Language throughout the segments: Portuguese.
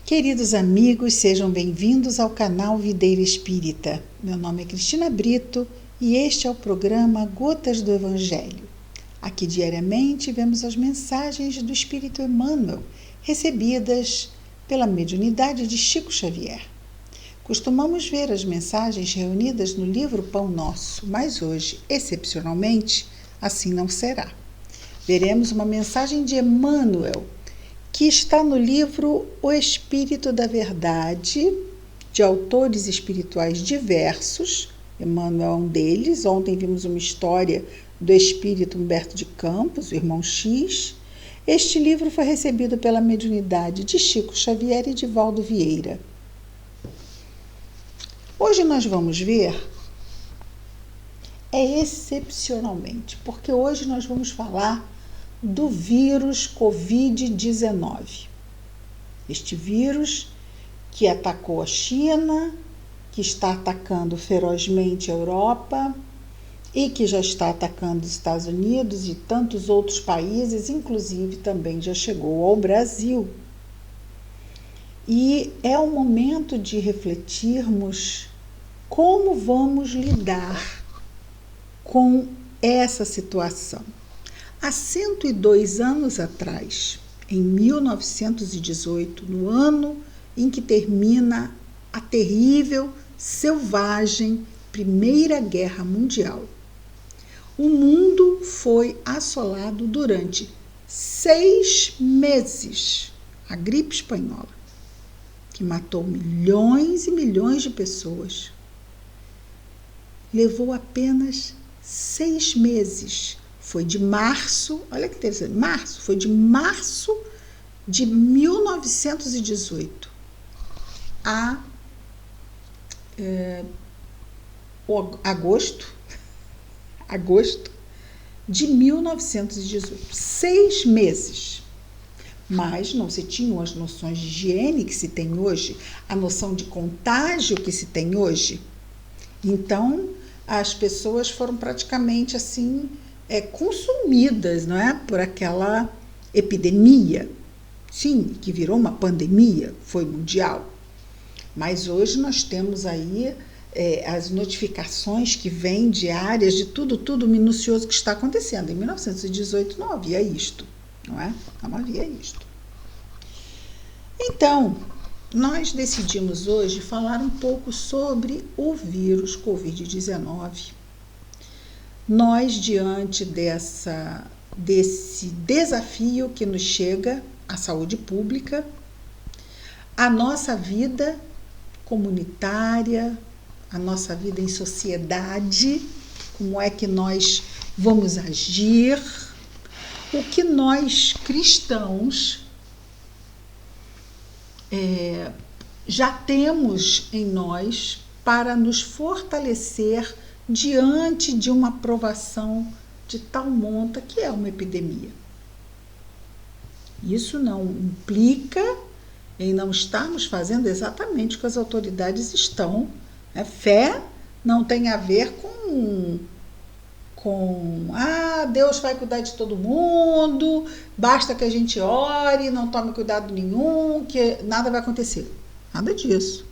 Queridos amigos, sejam bem-vindos ao canal Videira Espírita. Meu nome é Cristina Brito e este é o programa Gotas do Evangelho. Aqui diariamente vemos as mensagens do Espírito Emmanuel, recebidas pela mediunidade de Chico Xavier. Costumamos ver as mensagens reunidas no livro Pão Nosso, mas hoje, excepcionalmente, assim não será. Veremos uma mensagem de Emmanuel, que está no livro O Espírito da Verdade, de autores espirituais diversos. Emmanuel é um deles. Ontem vimos uma história do espírito Humberto de Campos, o irmão X. Este livro foi recebido pela mediunidade de Chico Xavier e de Valdo Vieira. Hoje nós vamos ver, excepcionalmente, porque hoje nós vamos falar do vírus Covid-19. Este vírus que atacou a China, que está atacando ferozmente a Europa e que já está atacando os Estados Unidos e tantos outros países, inclusive também já chegou ao Brasil. E é o momento de refletirmos como vamos lidar com essa situação. Há 102 anos atrás, em 1918, no ano em que termina a terrível, selvagem Primeira Guerra Mundial, o mundo foi assolado durante 6 meses. A gripe espanhola, que matou milhões e milhões de pessoas, levou apenas 6 meses. Foi de março, olha que interessante, foi de março de 1918 a agosto de 1918. 6 meses. Mas não se tinham as noções de higiene que se tem hoje, a noção de contágio que se tem hoje. Então, as pessoas foram praticamente assim, consumidas, não é, por aquela epidemia, sim, que virou uma pandemia, foi mundial. Mas hoje nós temos aí as notificações que vêm diárias de tudo minucioso que está acontecendo. Em 1918 não havia isto, não é? Não havia isto. Então, nós decidimos hoje falar um pouco sobre o vírus Covid-19. Nós, diante desse desafio que nos chega à saúde pública, a nossa vida comunitária, a nossa vida em sociedade, como é que nós vamos agir, o que nós cristãos já temos em nós para nos fortalecer diante de uma provação de tal monta que é uma epidemia. Isso não implica em não estarmos fazendo exatamente o que as autoridades estão. Fé não tem a ver com Deus vai cuidar de todo mundo, basta que a gente ore, não tome cuidado nenhum, que nada vai acontecer. Nada disso.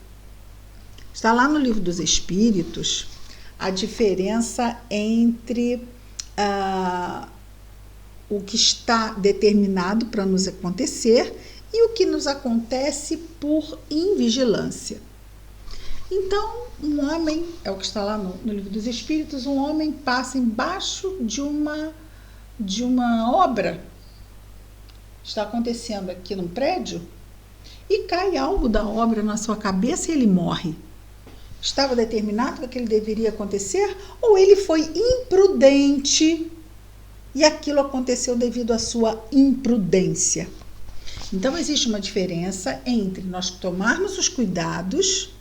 Está lá no Livro dos Espíritos a diferença entre o que está determinado para nos acontecer e o que nos acontece por invigilância. Então, um homem, é o que está lá no Livro dos Espíritos, um homem passa embaixo de uma obra. Está acontecendo aqui num prédio e cai algo da obra na sua cabeça e ele morre. Estava determinado que aquilo deveria acontecer ou ele foi imprudente e aquilo aconteceu devido à sua imprudência? Então, existe uma diferença entre nós tomarmos os cuidados,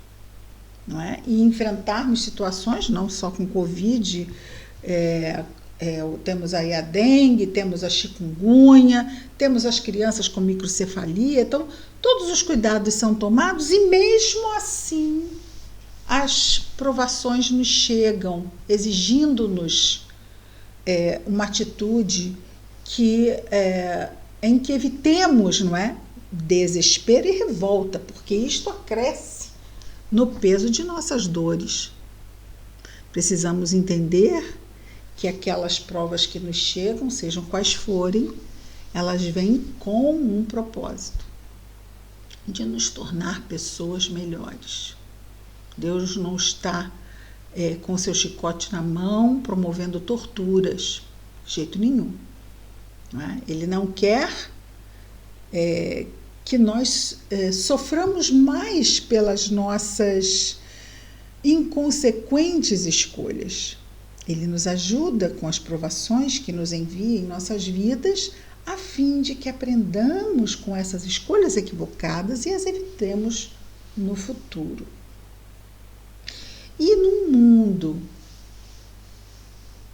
não é? E enfrentarmos situações, não só com Covid, temos aí a dengue, temos a chikungunya, temos as crianças com microcefalia, então todos os cuidados são tomados e mesmo assim as provações nos chegam, exigindo-nos uma atitude em que evitemos, não é, desespero e revolta, porque isto acresce no peso de nossas dores. Precisamos entender que aquelas provas que nos chegam, sejam quais forem, elas vêm com um propósito de nos tornar pessoas melhores. Deus não está com seu chicote na mão promovendo torturas, de jeito nenhum. Não é? Ele não quer que nós soframos mais pelas nossas inconsequentes escolhas. Ele nos ajuda com as provações que nos envia em nossas vidas, a fim de que aprendamos com essas escolhas equivocadas e as evitemos no futuro. E no mundo,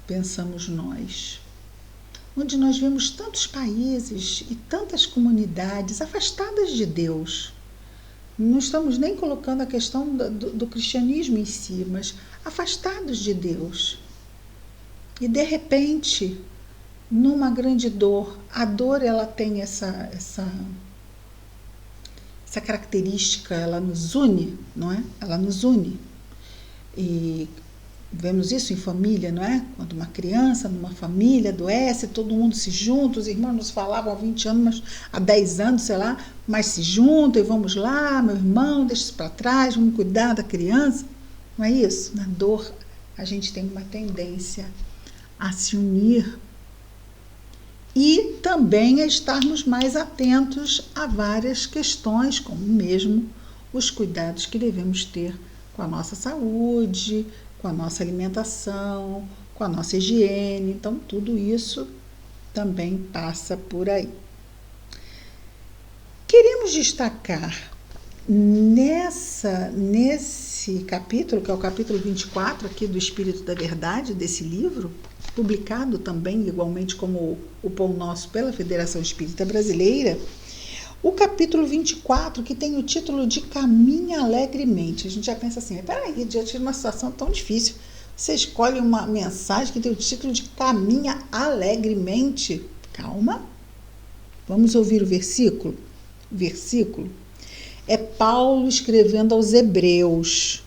pensamos nós, onde nós vemos tantos países e tantas comunidades afastadas de Deus. Não estamos nem colocando a questão do cristianismo em si, mas afastados de Deus. E de repente, numa grande dor, a dor ela tem essa característica, ela nos une, não é? Ela nos une. E vemos isso em família, não é? Quando uma criança, numa família, adoece, todo mundo se junta, os irmãos nos falavam há 20 anos, mas há 10 anos, sei lá, mas se juntam e vamos lá, meu irmão, deixa isso para trás, vamos cuidar da criança. Não é isso? Na dor, a gente tem uma tendência a se unir e também a estarmos mais atentos a várias questões, como mesmo os cuidados que devemos ter com a nossa saúde, com a nossa alimentação, com a nossa higiene. Então, tudo isso também passa por aí. Queremos destacar nesse capítulo, que é o capítulo 24 aqui do Espírito da Verdade, desse livro, publicado também igualmente como o Pão Nosso pela Federação Espírita Brasileira, o capítulo 24, que tem o título de Caminha Alegremente. A gente já pensa assim, peraí, diante de uma situação tão difícil, você escolhe uma mensagem que tem o título de Caminha Alegremente. Calma, vamos ouvir o versículo. O versículo é Paulo escrevendo aos Hebreus.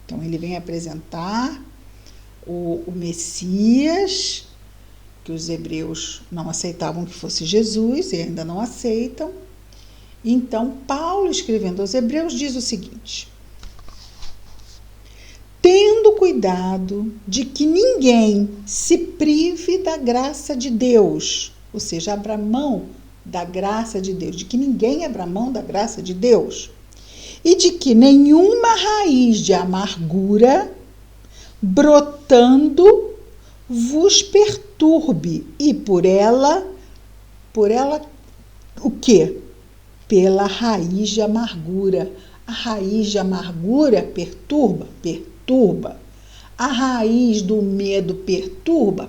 Então, ele vem apresentar o Messias, que os hebreus não aceitavam que fosse Jesus e ainda não aceitam. Então, Paulo, escrevendo aos hebreus, diz o seguinte: tendo cuidado de que ninguém se prive da graça de Deus, ou seja, abra mão da graça de Deus, de que ninguém abra mão da graça de Deus, e de que nenhuma raiz de amargura brotando vos perturbe, e por ela o quê? Pela raiz de amargura. A raiz de amargura perturba. A raiz do medo perturba.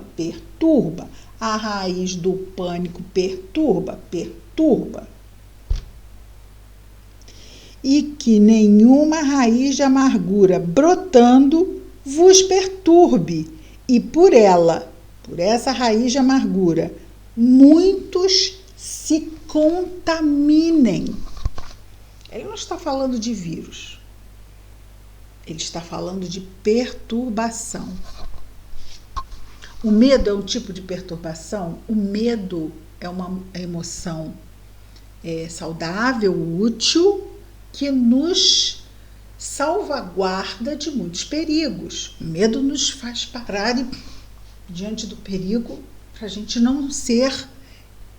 A raiz do pânico perturba. E que nenhuma raiz de amargura brotando vos perturbe, e por essa raiz de amargura, muitos se contaminem. Ele não está falando de vírus, ele está falando de perturbação. O medo é um tipo de perturbação. O medo é uma emoção saudável, útil, que nos salvaguarda de muitos perigos. O medo nos faz parar diante do perigo para a gente não ser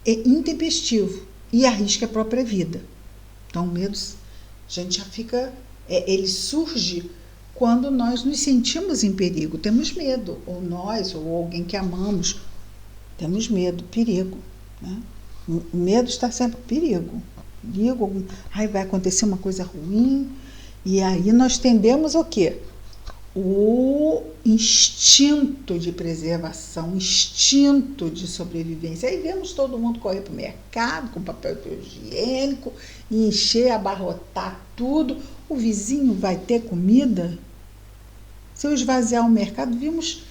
intempestivo e arrisca a própria vida. Então, o medo, a gente já fica... ele surge quando nós nos sentimos em perigo. Temos medo, ou nós, ou alguém que amamos, temos medo, perigo. Né? O medo está sempre perigo. Vai acontecer uma coisa ruim. E aí nós tendemos o quê? O instinto de preservação, o instinto de sobrevivência. Aí vemos todo mundo correr para o mercado com papel higiênico, encher, abarrotar tudo. O vizinho vai ter comida? Se eu esvaziar o mercado, vimos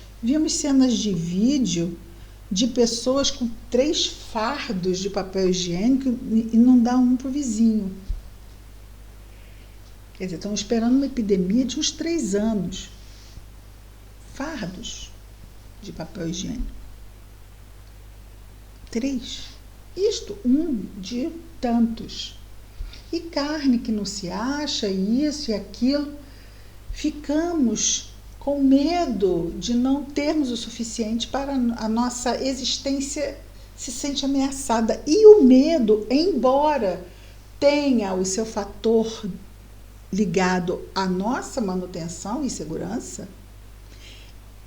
cenas de vídeo de pessoas com 3 fardos de papel higiênico e não dá um para o vizinho. Quer dizer, estão esperando uma epidemia de uns 3 anos. Fardos de papel higiênico. 3. Isto, um de tantos. E carne que não se acha, isso e aquilo. Ficamos com medo de não termos o suficiente para a nossa existência se sente ameaçada. E o medo, embora tenha o seu fator ligado à nossa manutenção e segurança,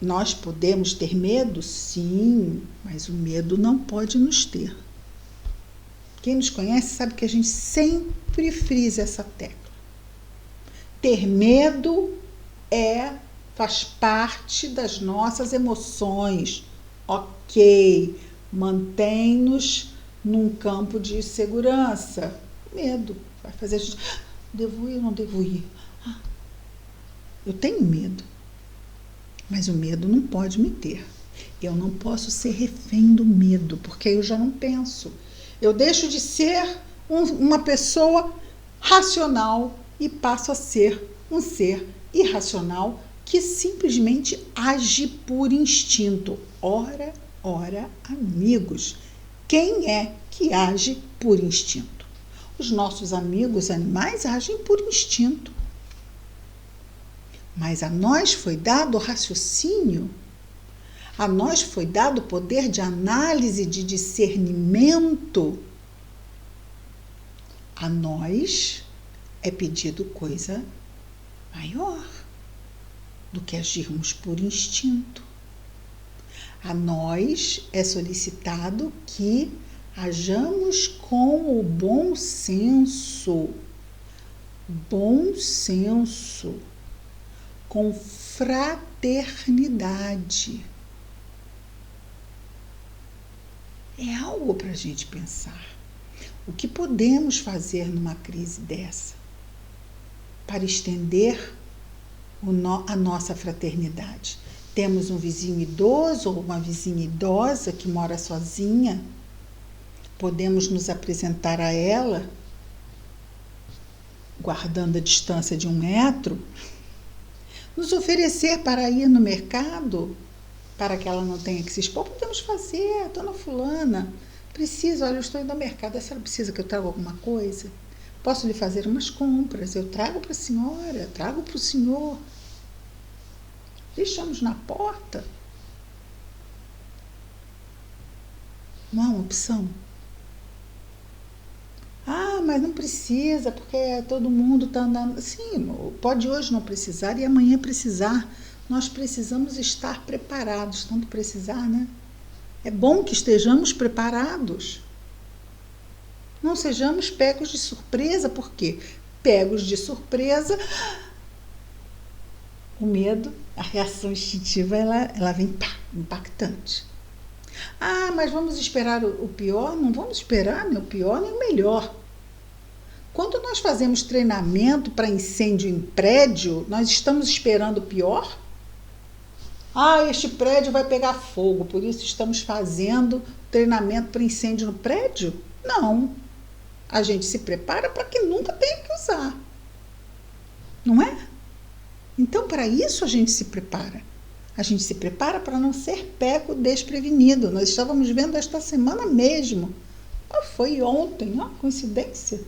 nós podemos ter medo? Sim, mas o medo não pode nos ter. Quem nos conhece sabe que a gente sempre frisa essa tecla. Ter medo faz parte das nossas emoções. Ok, mantém-nos num campo de segurança. Medo vai fazer a gente... Devo ir ou não devo ir? Eu tenho medo. Mas o medo não pode me ter. Eu não posso ser refém do medo, porque aí eu já não penso. Eu deixo de ser uma pessoa racional e passo a ser um ser irracional que simplesmente age por instinto. Ora, amigos, quem é que age por instinto? Os nossos amigos animais agem por instinto. Mas a nós foi dado o raciocínio, a nós foi dado o poder de análise, de discernimento. A nós é pedido coisa maior do que agirmos por instinto. A nós é solicitado que hajamos com o bom senso, com fraternidade. É algo para a gente pensar. O que podemos fazer numa crise dessa para estender a nossa fraternidade? Temos um vizinho idoso ou uma vizinha idosa que mora sozinha? Podemos nos apresentar a ela, guardando a distância de 1 metro? Nos oferecer para ir no mercado, para que ela não tenha que se expor? Podemos fazer. Dona fulana, olha, eu estou indo ao mercado, a senhora precisa que eu traga alguma coisa? Posso lhe fazer umas compras? Eu trago para a senhora, trago para o senhor. Deixamos na porta. Não é uma opção? Mas não precisa, porque todo mundo está andando. Sim, pode hoje não precisar e amanhã precisar. Nós precisamos estar preparados, tanto precisar, né? É bom que estejamos preparados. Não sejamos pegos de surpresa, porque pegos de surpresa, o medo, a reação instintiva, ela vem impactante. Mas vamos esperar o pior? Não vamos esperar nem o pior nem o melhor. Quando nós fazemos treinamento para incêndio em prédio, nós estamos esperando o pior? Este prédio vai pegar fogo, por isso estamos fazendo treinamento para incêndio no prédio? Não. A gente se prepara para que nunca tenha que usar. Não é? Então, para isso a gente se prepara. A gente se prepara para não ser pego desprevenido. Nós estávamos vendo esta semana mesmo. Foi ontem, coincidência.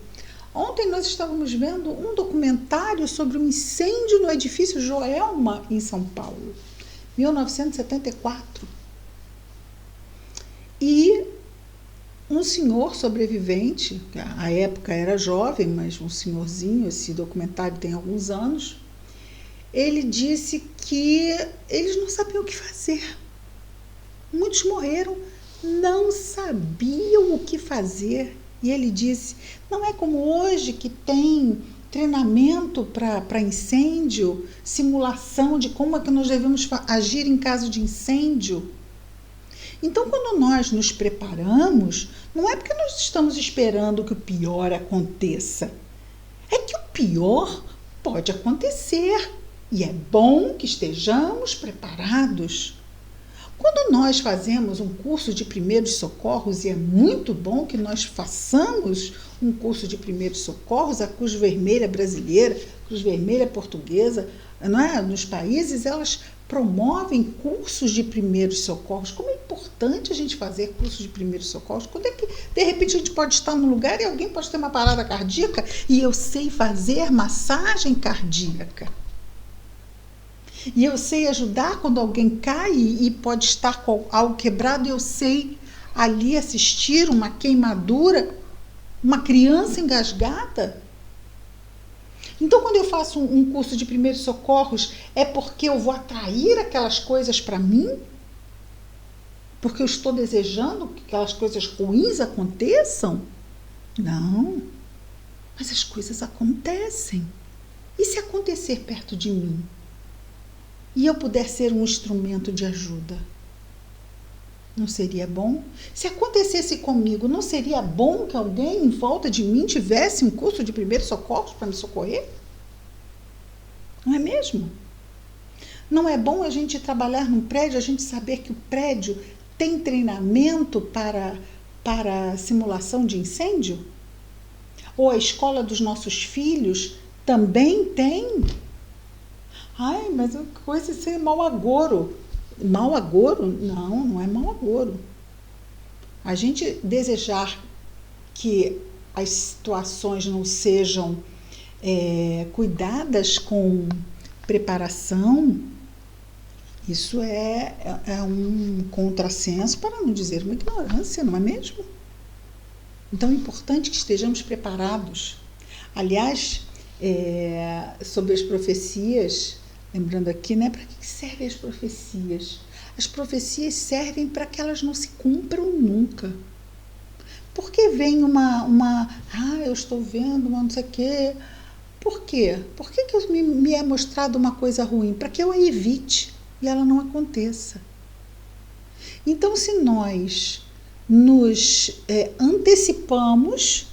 Ontem nós estávamos vendo um documentário sobre um incêndio no edifício Joelma, em São Paulo, 1974. E um senhor sobrevivente, à época era jovem, mas um senhorzinho, esse documentário tem alguns anos, ele disse que eles não sabiam o que fazer. Muitos morreram, não sabiam o que fazer. E ele disse, não é como hoje que tem treinamento para incêndio, simulação de como é que nós devemos agir em caso de incêndio. Então, quando nós nos preparamos, não é porque nós estamos esperando que o pior aconteça. É que o pior pode acontecer. E é bom que estejamos preparados. Quando nós fazemos um curso de primeiros socorros, e é muito bom que nós façamos um curso de primeiros socorros, a Cruz Vermelha brasileira, Cruz Vermelha portuguesa, não é? Nos países, elas promovem cursos de primeiros socorros. Como é importante a gente fazer cursos de primeiros socorros. Quando é que, de repente, a gente pode estar num lugar e alguém pode ter uma parada cardíaca e eu sei fazer massagem cardíaca. E eu sei ajudar quando alguém cai e pode estar com algo quebrado, e eu sei ali assistir uma queimadura, uma criança engasgada. Então, quando eu faço um curso de primeiros socorros, é porque eu vou atrair aquelas coisas para mim? Porque eu estou desejando que aquelas coisas ruins aconteçam? Não. Mas as coisas acontecem. E se acontecer perto de mim? E eu puder ser um instrumento de ajuda? Não seria bom? Se acontecesse comigo, não seria bom que alguém em volta de mim tivesse um curso de primeiros socorros para me socorrer? Não é mesmo? Não é bom a gente trabalhar num prédio, a gente saber que o prédio tem treinamento para simulação de incêndio? Ou a escola dos nossos filhos também tem? Ai, mas a coisa é ser mau agouro. Mau agouro? Não, não é mau agouro. A gente desejar que as situações não sejam cuidadas com preparação, isso é um contrassenso, para não dizer uma ignorância, não é mesmo? Então é importante que estejamos preparados. Aliás, sobre as profecias, lembrando aqui, né, para que servem as profecias? As profecias servem para que elas não se cumpram nunca. Porque vem eu estou vendo uma não sei o quê. Por quê? Por que me é mostrado uma coisa ruim? Para que eu a evite e ela não aconteça. Então, se nós nos antecipamos,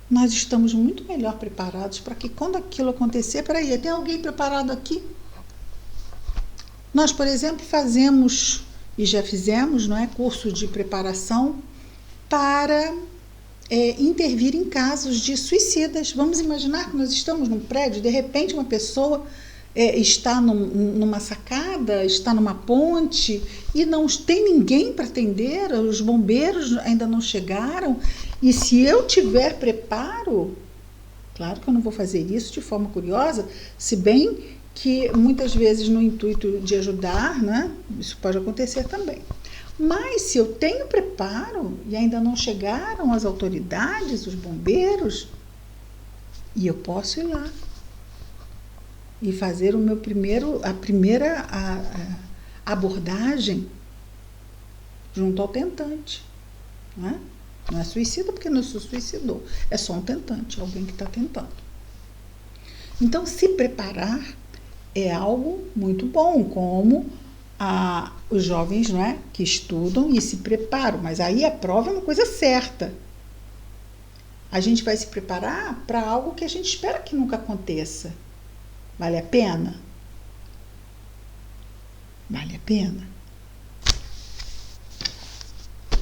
nós estamos muito melhor preparados para que quando aquilo acontecer, peraí, tem alguém preparado aqui? Nós, por exemplo, fazemos, e já fizemos, não é, curso de preparação para intervir em casos de suicidas. Vamos imaginar que nós estamos num prédio, de repente uma pessoa está numa sacada, está numa ponte e não tem ninguém para atender, os bombeiros ainda não chegaram, e se eu tiver preparo, claro que eu não vou fazer isso de forma curiosa, se bem que muitas vezes no intuito de ajudar, né, isso pode acontecer também. Mas se eu tenho preparo e ainda não chegaram as autoridades, os bombeiros, e eu posso ir lá e fazer a primeira abordagem junto ao tentante. Não é suicida porque não se suicidou, é só um tentante, alguém que está tentando. Então, se preparar é algo muito bom, como os jovens, não é, que estudam e se preparam, mas aí a prova é uma coisa certa. A gente vai se preparar para algo que a gente espera que nunca aconteça. Vale a pena? Vale a pena?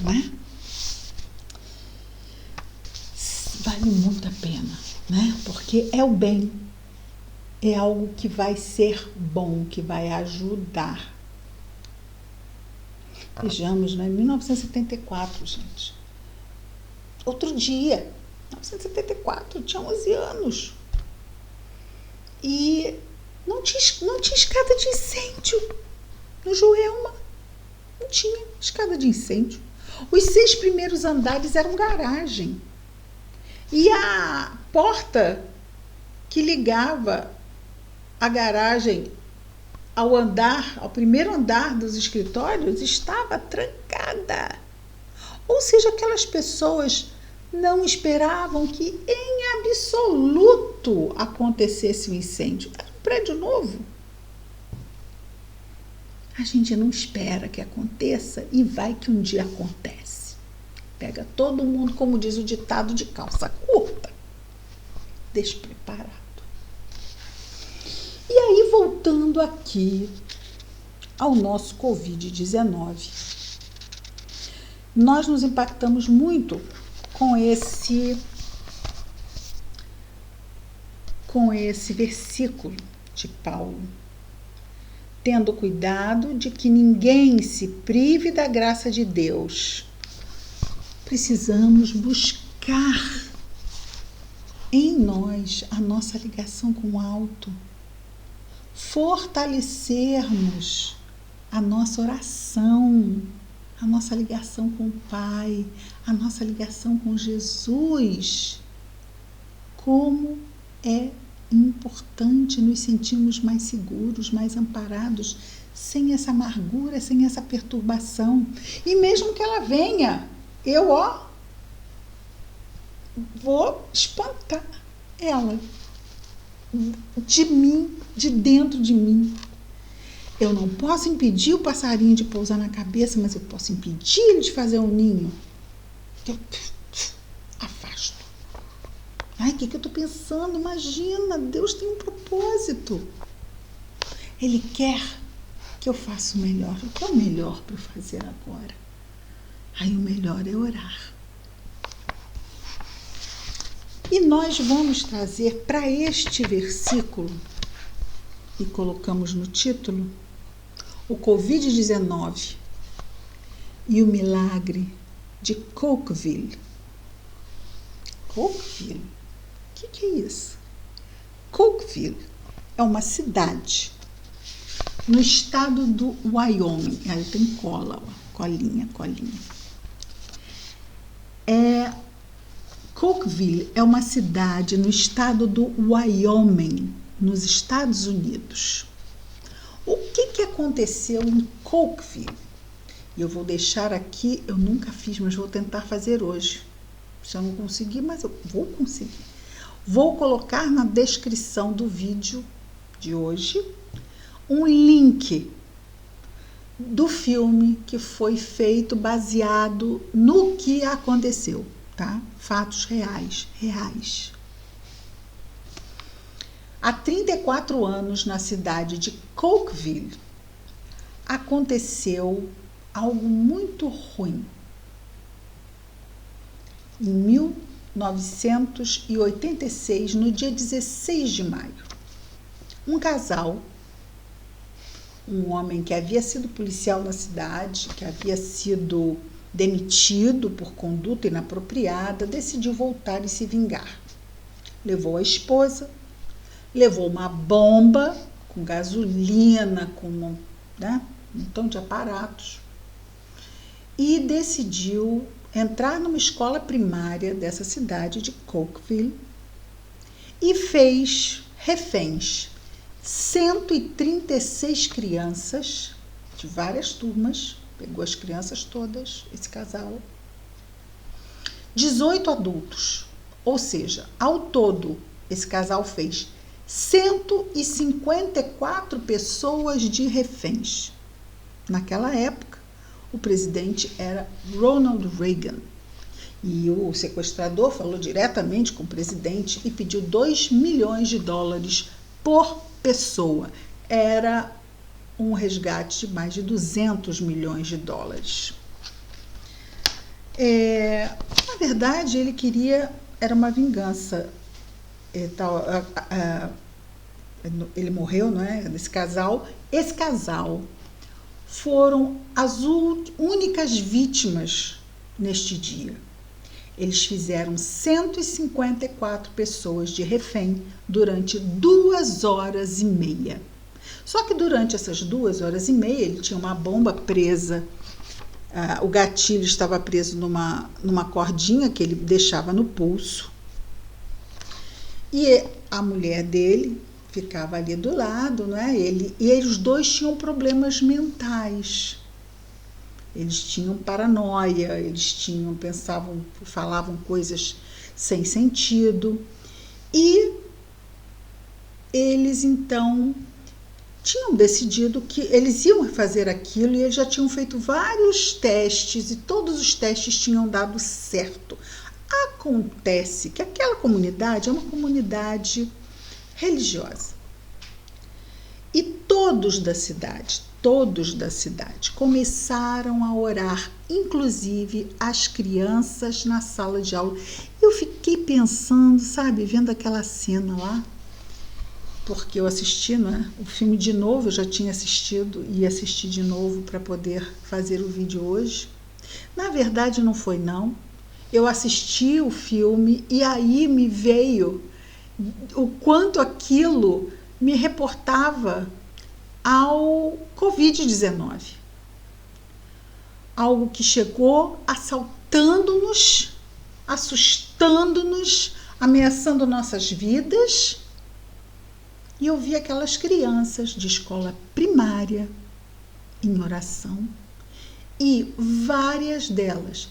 Não é? Vale muito a pena, né? Porque é o bem. É algo que vai ser bom, que vai ajudar. Vejamos, né? 1974, gente. Outro dia, 1974, eu tinha 11 anos. E não tinha escada de incêndio no Joelma. Não tinha escada de incêndio. Os 6 primeiros andares eram garagem. E a porta que ligava a garagem ao primeiro andar dos escritórios, estava trancada. Ou seja, aquelas pessoas não esperavam que em absoluto acontecesse um incêndio. Era um prédio novo. A gente não espera que aconteça e vai que um dia acontece. Pega todo mundo, como diz o ditado, de calça curta. Despreparado. E aí, voltando aqui ao nosso Covid-19. Nós nos impactamos muito com esse versículo de Paulo, tendo cuidado de que ninguém se prive da graça de Deus. Precisamos buscar em nós a nossa ligação com o alto, fortalecermos a nossa oração, a nossa ligação com o Pai, a nossa ligação com Jesus. Como é importante nos sentirmos mais seguros, mais amparados, sem essa amargura, sem essa perturbação. E mesmo que ela venha, eu, vou espantar ela de mim, de dentro de mim. Eu não posso impedir o passarinho de pousar na cabeça, mas eu posso impedir ele de fazer um ninho. Eu afasto. Ai, o que eu estou pensando? Imagina, Deus tem um propósito. Ele quer que eu faça o melhor. O que é o melhor para eu fazer agora? Aí o melhor é orar. E nós vamos trazer para este versículo, e colocamos no título, o Covid-19 e o milagre de Cookeville. Cookeville? O que é isso? Cookeville é uma cidade no estado do Wyoming. Aí tem cola, colinha. Cookeville é uma cidade no estado do Wyoming, nos Estados Unidos. O que aconteceu em Cookeville? E eu vou deixar aqui, eu nunca fiz, mas vou tentar fazer hoje. Se eu não conseguir, mas eu vou conseguir. Vou colocar na descrição do vídeo de hoje um link do filme que foi feito baseado no que aconteceu, tá? Fatos reais. Há 34 anos, na cidade de Cookeville, aconteceu algo muito ruim. Em 1986, no dia 16 de maio, um casal, um homem que havia sido policial na cidade, que havia sido demitido por conduta inapropriada, decidiu voltar e se vingar. Levou a esposa, levou uma bomba com gasolina, com um montão de aparatos, e decidiu entrar numa escola primária dessa cidade de Cookeville e fez reféns 136 crianças de várias turmas, pegou as crianças todas, esse casal, 18 adultos, ou seja, ao todo esse casal fez 154 pessoas de reféns. Naquela época, o presidente era Ronald Reagan. E o sequestrador falou diretamente com o presidente e pediu $2 milhões por pessoa. Era um resgate de mais de $200 milhões. Na verdade, ele queria, era uma vingança. Ele morreu, não é? Esse casal foram as únicas vítimas neste dia. Eles fizeram 154 pessoas de refém durante 2 horas e meia. Só que durante essas 2 horas e meia ele tinha uma bomba presa, o gatilho estava preso numa cordinha que ele deixava no pulso. E a mulher dele ficava ali do lado, né? Os dois tinham problemas mentais. Eles tinham paranoia, falavam coisas sem sentido. E eles, então, tinham decidido que eles iam fazer aquilo e eles já tinham feito vários testes e todos os testes tinham dado certo. Acontece que aquela comunidade é uma comunidade religiosa. E todos da cidade, todos da cidade começaram a orar, inclusive as crianças na sala de aula. Eu fiquei pensando, sabe, vendo aquela cena lá, porque eu assisti, né, o filme de novo, eu já tinha assistido e assisti de novo para poder fazer o vídeo hoje. Na verdade não foi não, eu assisti o filme e aí me veio o quanto aquilo me reportava ao Covid-19. Algo que chegou assaltando-nos, assustando-nos, ameaçando nossas vidas. E eu vi aquelas crianças de escola primária em oração e várias delas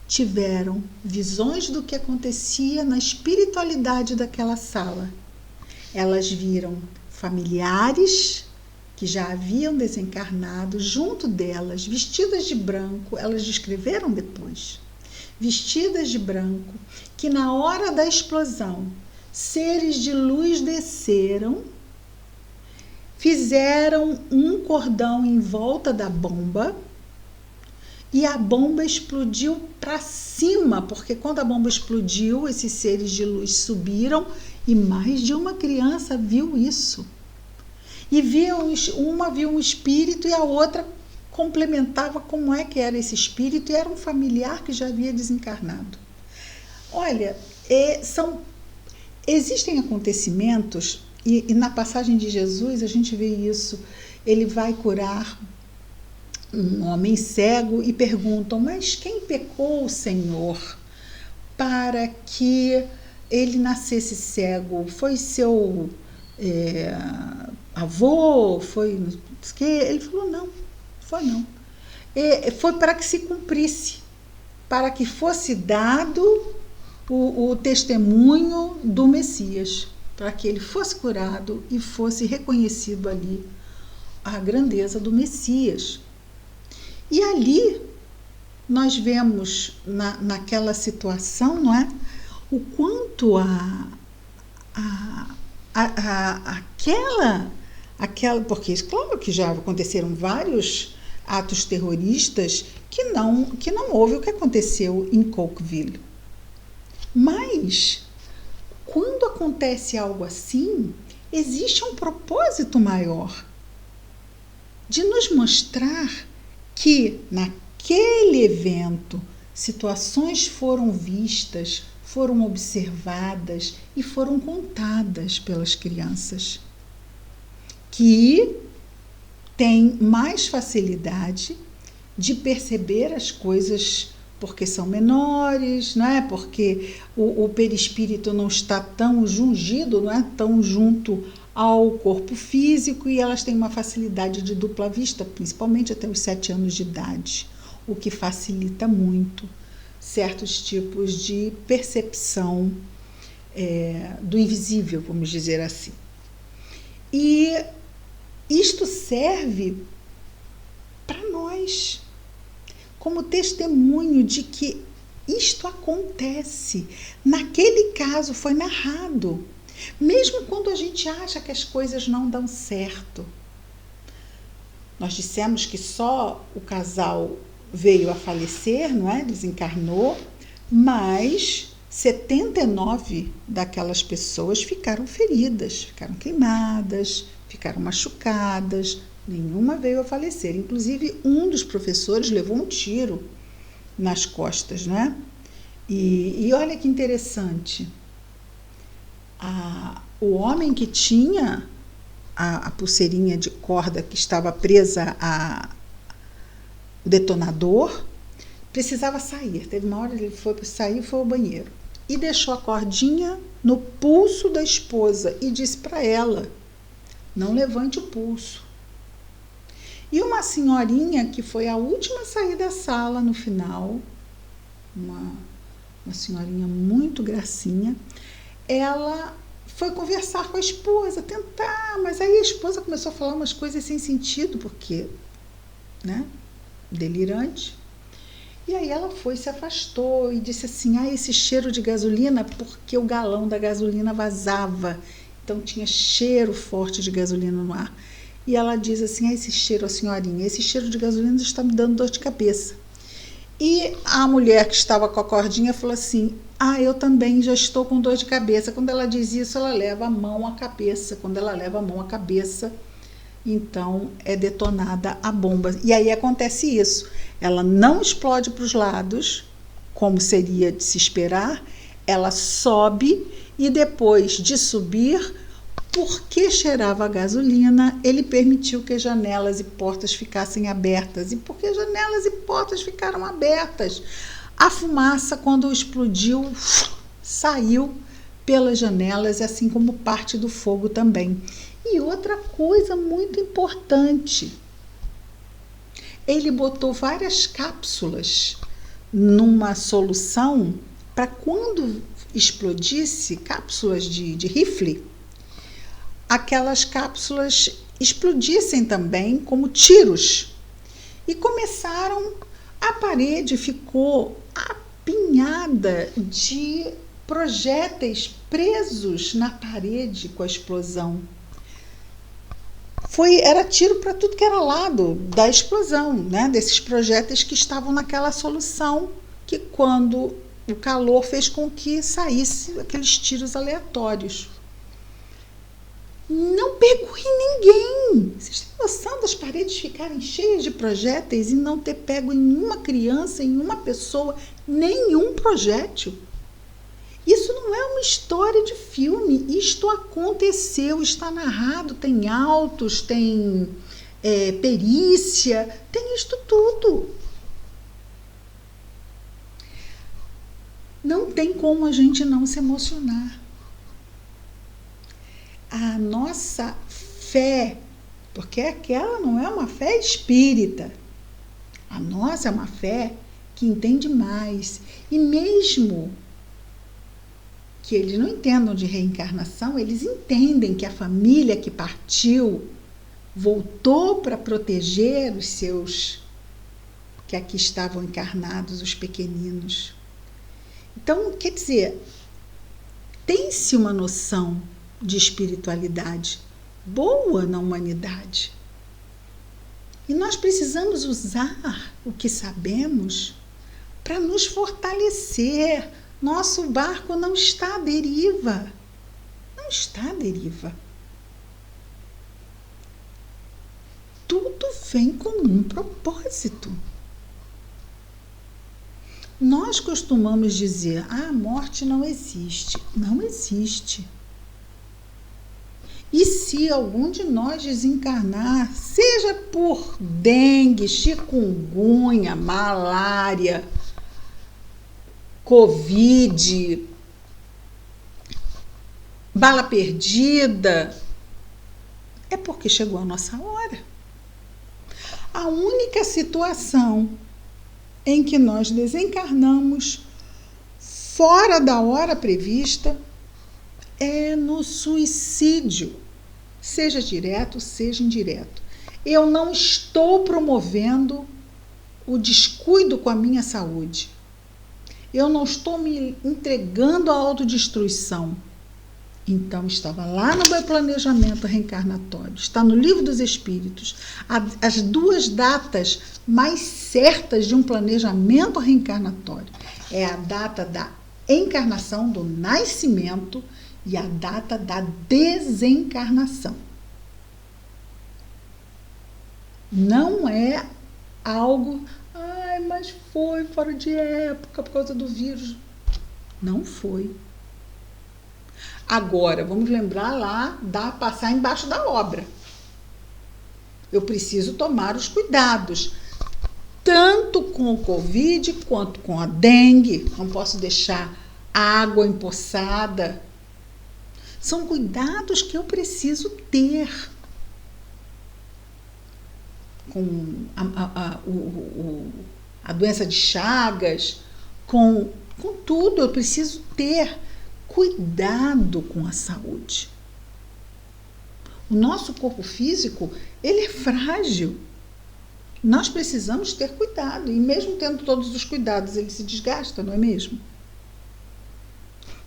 tiveram visões do que acontecia na espiritualidade daquela sala. Elas viram familiares que já haviam desencarnado junto delas, vestidas de branco, elas descreveram depois, vestidas de branco, que na hora da explosão, seres de luz desceram, fizeram um cordão em volta da bomba e a bomba explodiu para cima, porque quando a bomba explodiu, esses seres de luz subiram e mais de uma criança viu isso. E uma viu um espírito e a outra complementava como é que era esse espírito, e era um familiar que já havia desencarnado. Olha, existem acontecimentos, e na passagem de Jesus a gente vê isso. Ele vai curar um homem cego e perguntam: mas quem pecou, Senhor, para que ele nascesse cego? Foi seu avô? Foi que? Ele falou: não, foi não. Foi para que se cumprisse, para que fosse dado o testemunho do Messias, para que ele fosse curado e fosse reconhecido ali a grandeza do Messias. E ali nós vemos naquela situação, não é? O quanto aquela, porque claro que já aconteceram vários atos terroristas que não houve o que aconteceu em Cookeville. Mas quando acontece algo assim, existe um propósito maior de nos mostrar que naquele evento situações foram vistas, foram observadas e foram contadas pelas crianças, que têm mais facilidade de perceber as coisas porque são menores, não é? Porque o perispírito não está tão jungido, não é? Tão junto ao corpo físico, e elas têm uma facilidade de dupla vista, principalmente até os 7 anos de idade, o que facilita muito certos tipos de percepção do invisível, vamos dizer assim. E isto serve para nós, como testemunho de que isto acontece. Naquele caso foi narrado, mesmo quando a gente acha que as coisas não dão certo. Nós dissemos que só o casal veio a falecer, não é? Desencarnou, mas 79 daquelas pessoas ficaram feridas, ficaram queimadas, ficaram machucadas, nenhuma veio a falecer. Inclusive, um dos professores levou um tiro nas costas, né? E olha que interessante, o homem que tinha a pulseirinha de corda que estava presa ao detonador, precisava sair. Teve uma hora que ele foi ao banheiro e deixou a cordinha no pulso da esposa e disse para ela: não levante o pulso. E uma senhorinha que foi a última a sair da sala no final, uma senhorinha muito gracinha, ela foi conversar com a esposa, tentar, mas aí a esposa começou a falar umas coisas sem sentido, porque, né, delirante. E aí ela se afastou e disse assim: esse cheiro de gasolina, porque o galão da gasolina vazava, então tinha cheiro forte de gasolina no ar. e ela diz assim, esse cheiro, a senhorinha, esse cheiro de gasolina está me dando dor de cabeça. E a mulher que estava com a cordinha falou assim, eu também já estou com dor de cabeça. Quando ela diz isso, ela leva a mão à cabeça. Quando ela leva a mão à cabeça, então é detonada a bomba. E aí acontece isso. Ela não explode para os lados, como seria de se esperar, ela sobe e depois de subir, porque cheirava a gasolina, ele permitiu que janelas e portas ficassem abertas. E porque janelas e portas ficaram abertas, a fumaça, quando explodiu, saiu pelas janelas, assim como parte do fogo também. E outra coisa muito importante, ele botou várias cápsulas numa solução para quando explodisse, cápsulas de rifle, aquelas cápsulas explodissem também como tiros. E começaram, a parede ficou apinhada de projéteis presos na parede com a explosão. Era tiro para tudo que era lado da explosão, né? Desses projéteis que estavam naquela solução, que quando o calor fez com que saísse aqueles tiros aleatórios. Não pegou em ninguém. Vocês têm noção das paredes ficarem cheias de projéteis e não ter pego em uma criança, em uma pessoa, nenhum projétil? Isso não é uma história de filme, isto aconteceu, está narrado, tem autos, tem perícia, tem isto tudo. Não tem como a gente não se emocionar. A nossa fé, porque aquela não é uma fé espírita, a nossa é uma fé que entende mais, e mesmo que eles não entendam de reencarnação, eles entendem que a família que partiu voltou para proteger os seus que aqui estavam encarnados, os pequeninos. Então, quer dizer, tem-se uma noção de espiritualidade boa na humanidade. E nós precisamos usar o que sabemos para nos fortalecer. Nosso barco não está à deriva. Não está à deriva. Tudo vem com um propósito. Nós costumamos dizer, a morte não existe. Não existe. E se algum de nós desencarnar, seja por dengue, chikungunya, malária, Covid, bala perdida, é porque chegou a nossa hora. A única situação em que nós desencarnamos fora da hora prevista é no suicídio, seja direto, seja indireto. Eu não estou promovendo o descuido com a minha saúde. Eu não estou me entregando à autodestruição. Então, estava lá no meu planejamento reencarnatório, está no Livro dos Espíritos, as duas datas mais certas de um planejamento reencarnatório. É a data da encarnação, do nascimento, e a data da desencarnação. Não é algo, mas foi fora de época por causa do vírus. Não foi. Agora, vamos lembrar lá da passar embaixo da obra. Eu preciso tomar os cuidados, tanto com o Covid quanto com a dengue. Não posso deixar água empoçada. São cuidados que eu preciso ter. Com a doença de Chagas, com tudo, eu preciso ter cuidado com a saúde. O nosso corpo físico, ele é frágil. Nós precisamos ter cuidado, e mesmo tendo todos os cuidados, ele se desgasta, não é mesmo?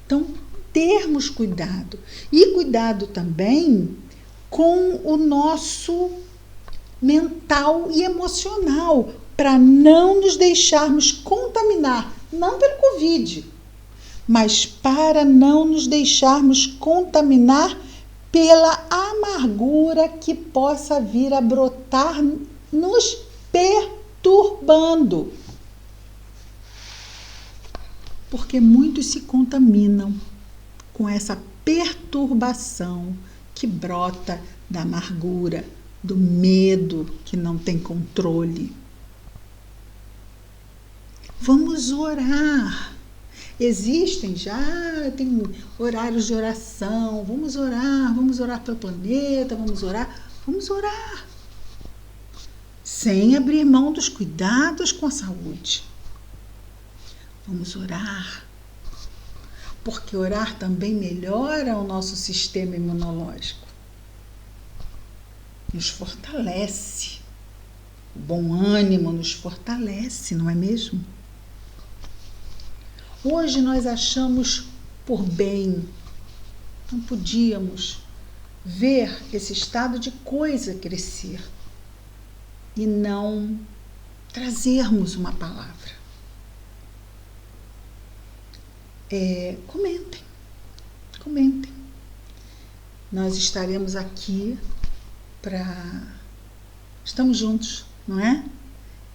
Então, termos cuidado. E cuidado também com o nosso mental e emocional, para não nos deixarmos contaminar, não pelo Covid, mas para não nos deixarmos contaminar pela amargura que possa vir a brotar, nos perturbando. Porque muitos se contaminam com essa perturbação que brota da amargura, do medo que não tem controle. Vamos orar. Existem já, tem horários de oração. Vamos orar pelo planeta, vamos orar. Sem abrir mão dos cuidados com a saúde. Vamos orar. Porque orar também melhora o nosso sistema imunológico. Nos fortalece. O bom ânimo nos fortalece, não é mesmo? Hoje nós achamos por bem, não podíamos ver esse estado de coisa crescer e não trazermos uma palavra. Comentem. Nós estaremos aqui estamos juntos, não é?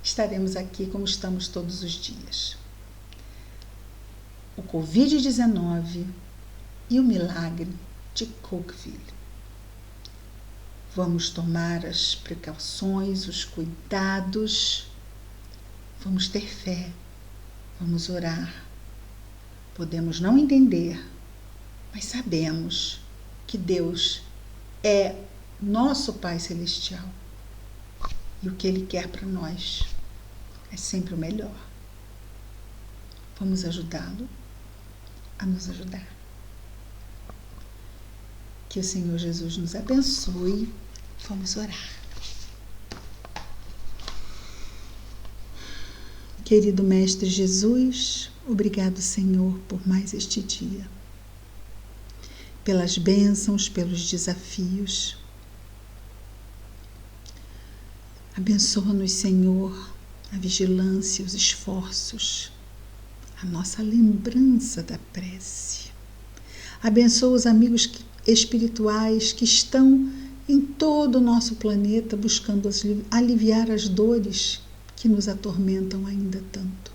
Estaremos aqui como estamos todos os dias. O Covid-19 e o milagre de Cookeville. Vamos tomar as precauções, os cuidados, vamos ter fé, vamos orar. Podemos não entender, mas sabemos que Deus é nosso Pai Celestial e o que Ele quer para nós é sempre o melhor. Vamos ajudá-lo a nos ajudar. Que o Senhor Jesus nos abençoe. Vamos orar. Querido Mestre Jesus, obrigado, Senhor, por mais este dia. Pelas bênçãos, pelos desafios. Abençoa-nos, Senhor, a vigilância, os esforços, a nossa lembrança da prece. Abençoa os amigos espirituais que estão em todo o nosso planeta buscando aliviar as dores que nos atormentam ainda tanto.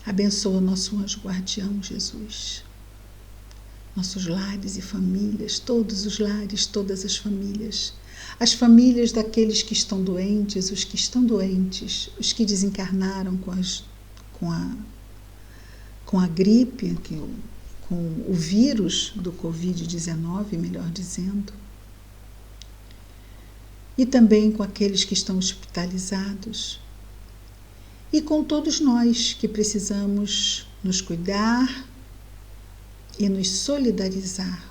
Abençoa nosso anjo guardião, Jesus. Nossos lares e famílias, todos os lares, todas as famílias daqueles que estão doentes, os que estão doentes, os que desencarnaram com a gripe, com o vírus do Covid-19, melhor dizendo, e também com aqueles que estão hospitalizados, e com todos nós que precisamos nos cuidar e nos solidarizar,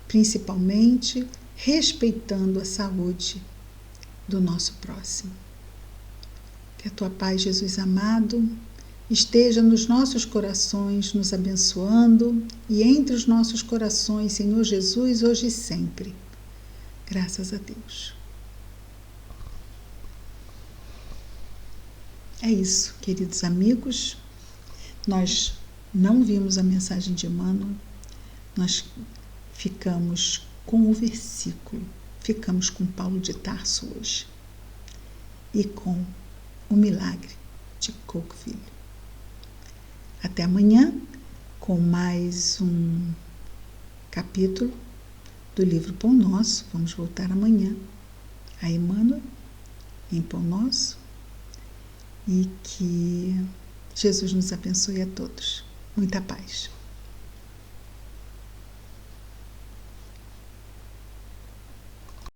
principalmente respeitando a saúde do nosso próximo. Que a tua paz, Jesus amado, esteja nos nossos corações, nos abençoando e entre os nossos corações, Senhor Jesus, hoje e sempre. Graças a Deus. É isso, queridos amigos. Nós não vimos a mensagem de Emmanuel, nós ficamos com o versículo, ficamos com Paulo de Tarso hoje e com o milagre de Cookeville. Até amanhã com mais um capítulo do livro Pão Nosso. Vamos voltar amanhã a Emmanuel em Pão Nosso e que Jesus nos abençoe a todos. Muita paz.